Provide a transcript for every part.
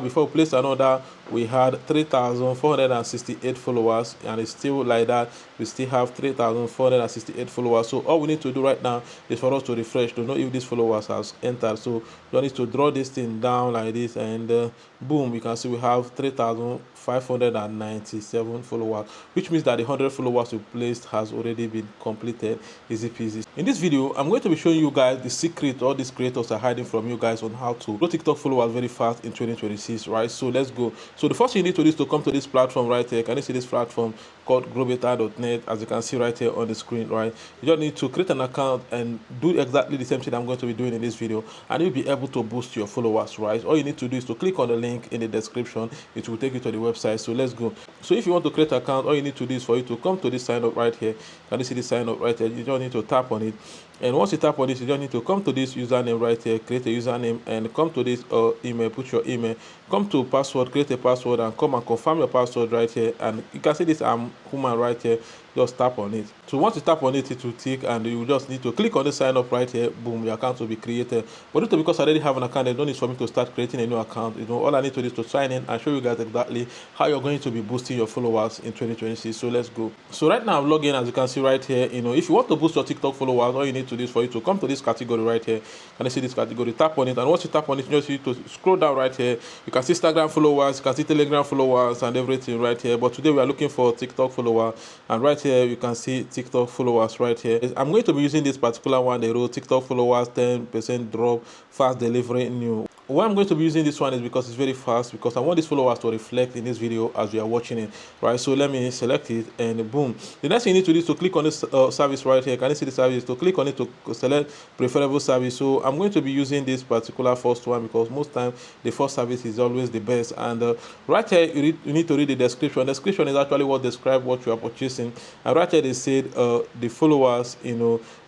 Before we placed an order, we had 3,468 followers, and it's still like that. We still have 3,468 followers. So all we need to do right now is for us to refresh to know if these followers has entered. So you need to draw this thing down like this, and boom, you can see we have 3,597 followers, which means that the 100 followers we placed has already been completed. Easy peasy. In this video, I'm going to be showing you guys the secret all these creators are hiding from you guys on how to grow TikTok followers very fast in 2026, right? So let's go. So the first thing you need to do is to come to this platform right here. Can you see this platform called growbetter.net, as you can see right here on the screen, right? You just need to create an account and do exactly the same thing I'm going to be doing in this video, and you'll be able to boost your followers, right? All you need to do is to click on the link in the description. It will take you to the website. So let's go. So if you want to create an account, all you need to do is for you to come to this sign up right here. Can you see this sign up right here? You just need to tap on it, and once you tap on this, you just need to come to this username right here, create a username, and come to this email, put your email, come to password, create a password, and come and confirm your password right here. And you can see this I'm human right here. Just tap on it. So once you tap on it, it will tick, and you just need to click on the sign up right here. Boom, your account will be created. But because I already have an account, there's no need for me to start creating a new account. All I need to do is to sign in and show you guys exactly how you're going to be boosting your followers in 2026. So let's go. So right now I'm logged in, as you can see right here. If you want to boost your TikTok followers, all you need to do is for you to come to this category right here. Can you see this category? Tap on it, and once you tap on it, you just need to scroll down right here. You can see Instagram followers, you can see Telegram followers, and everything right here. But today we are looking for TikTok follower, and right here you can see TikTok followers right here. I'm going to be using this particular one. They wrote TikTok followers 10% drop, fast delivery new. Why I'm going to be using this one is because it's very fast, because I want these followers to reflect in this video as we are watching it, right? So let me select it, and boom. The next thing you need to do is to click on this service right here. Can you see the service? To click on it to select preferable service. So I'm going to be using this particular first one, because most time the first service is always the best. And right here you need to read the description. The description is actually what describes what you are purchasing, and right here they said the followers,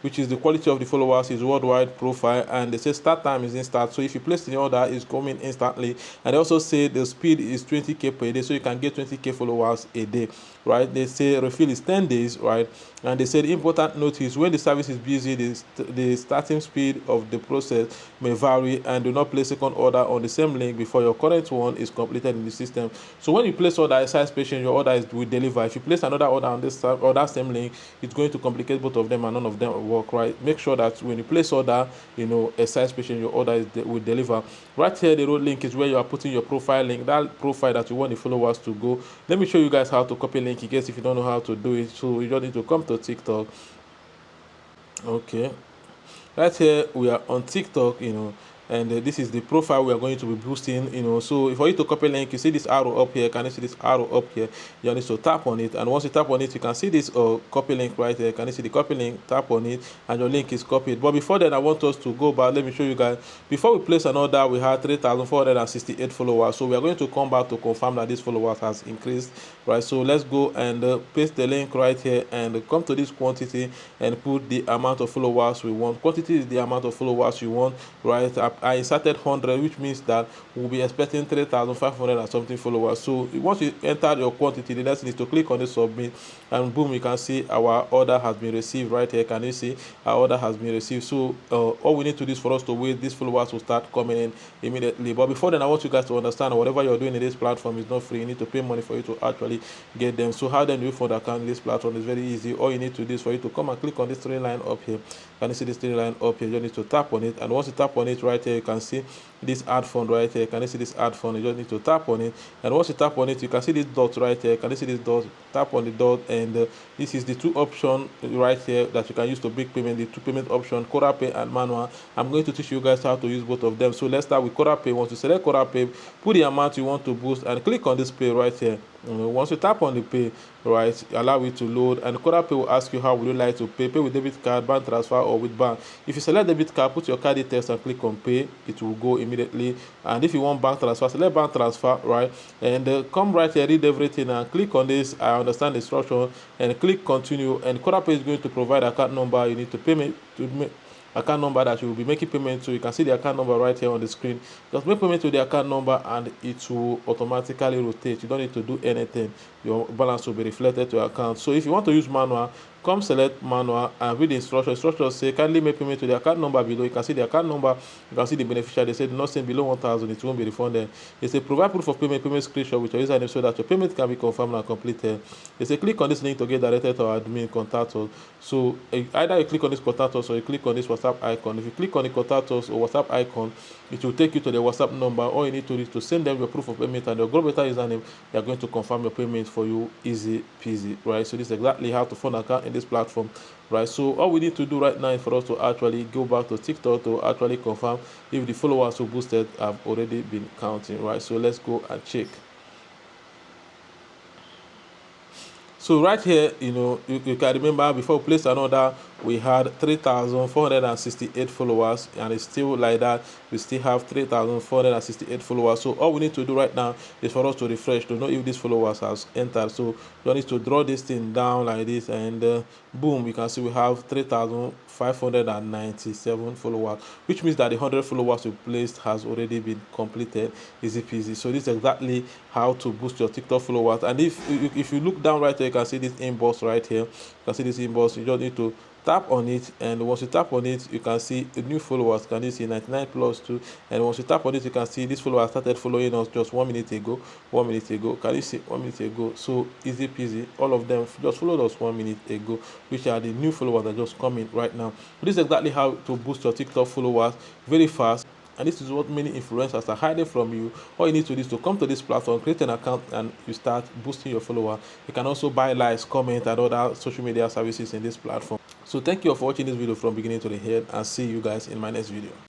which is the quality of the followers is worldwide profile, and they say start time is instant. So if you place the order, it's coming instantly. And they also say the speed is 20k per day, so you can get 20k followers a day, right? They say refill is 10 days, right? And they said important notice, when the service is busy, the starting speed of the process may vary, and do not place second order on the same link before your current one is completed in the system. So when you place order a size patient, your order will deliver. If you place another order on this or that same link, it's going to complicate both of them, and none of them will work, right? Make sure that when you place order, a size patient, your order will deliver. Right here the road link is where you are putting your profile link, that profile that you want the followers to go. Let me show you guys how to copy link in case if you don't know how to do it. So you just need to come to TikTok. Okay, right here we are on TikTok, and this is the profile we are going to be boosting. So for you to copy link, you see this arrow up here. Can you see this arrow up here? You need to tap on it, and once you tap on it, you can see this copy link right here. Can you see the copy link? Tap on it, and your link is copied. But before then, I want us to go back. Let me show you guys. Before we place an order, we had 3,468 followers. So we are going to come back to confirm that this followers has increased, right? So let's go and paste the link right here, and come to this quantity and put the amount of followers we want. Quantity is the amount of followers you want, right? I inserted 100, which means that we'll be expecting 3,500 and something followers. So once you enter your quantity, the next thing is to click on the submit, and boom, you can see our order has been received right here. Can you see our order has been received? So all we need to do is for us to wait. These followers will start coming in immediately. But before then, I want you guys to understand, whatever you're doing in this platform is not free. You need to pay money for you to actually get them. So how then do you fund account in this platform? Is very easy. All you need to do is for you to come and click on this three line up here. Can you see this three line up here? You need to tap on it, and once you tap on it right here, you can see this add fund right here. Can you see this add fund? You just need to tap on it, and once you tap on it, you can see this dot right here. Can you see this dot? Tap on the dot, and this is the two options right here that you can use to make payment. The two payment option, Quora Pay and manual. I'm going to teach you guys how to use both of them. So let's start with Quora Pay. Once you select Quora Pay, put the amount you want to boost, and click on this pay right here. Once you tap on the pay, right, allow it to load, and Quora Pay will ask you how would you like to pay with debit card, bank transfer, or with bank. If you select debit card, put your card details and click on pay. It will go immediately. And if you want bank transfer, select bank transfer, right, and come right here, read everything, and click on this I understand the instruction, and click continue. And Quora Pay is going to provide account number. You need to pay me to make account number that you will be making payment to. You can see the account number right here on the screen. Just make payment to the account number, and it will automatically rotate. You don't need to do anything. Your balance will be reflected to your account. So if you want to use manual, come select manual and read the instructions. Instructions say kindly make payment to the account number below. You can see the account number, you can see the beneficiary. They say do not send below 1,000, it won't be refunded. They say provide proof of payment screenshot with your username so that your payment can be confirmed and completed. They say click on this link to get directed to our admin, contact us. So either you click on this contact us or you click on this WhatsApp icon. If you click on the contact us or WhatsApp icon, it will take you to the WhatsApp number. All you need to do is to send them your proof of payment and your global username. They are going to confirm your payment for you, easy peasy, right? So this is exactly how to fund account in this platform, right? So all we need to do right now is for us to actually go back to TikTok to actually confirm if the followers who boosted have already been counting, right? So let's go and check. So right here, you can remember before we placed an order, we had 3,468 followers, and it's still like that. We still have 3,468 followers. So all we need to do right now is for us to refresh to know if these followers has entered. So you need to draw this thing down like this, and boom, you can see we have 3,597 followers, which means that the 100 followers we placed has already been completed, easy peasy. So this is exactly how to boost your TikTok followers. And if you look down right here, you can see this inbox right here. You can see this inbox. You just need to tap on it, and once you tap on it, you can see the new followers. Can you see 99 plus 2? And once you tap on it, you can see this follower started following us just 1 minute ago. 1 minute ago, can you see 1 minute ago? So easy peasy, all of them just followed us 1 minute ago, which are the new followers that just coming right now. This is exactly how to boost your TikTok followers very fast. And this is what many influencers are hiding from you. All you need to do is to come to this platform, create an account, and you start boosting your follower. You can also buy likes, comment, and other social media services in this platform. So thank you for watching this video from beginning to the end, and see you guys in my next video.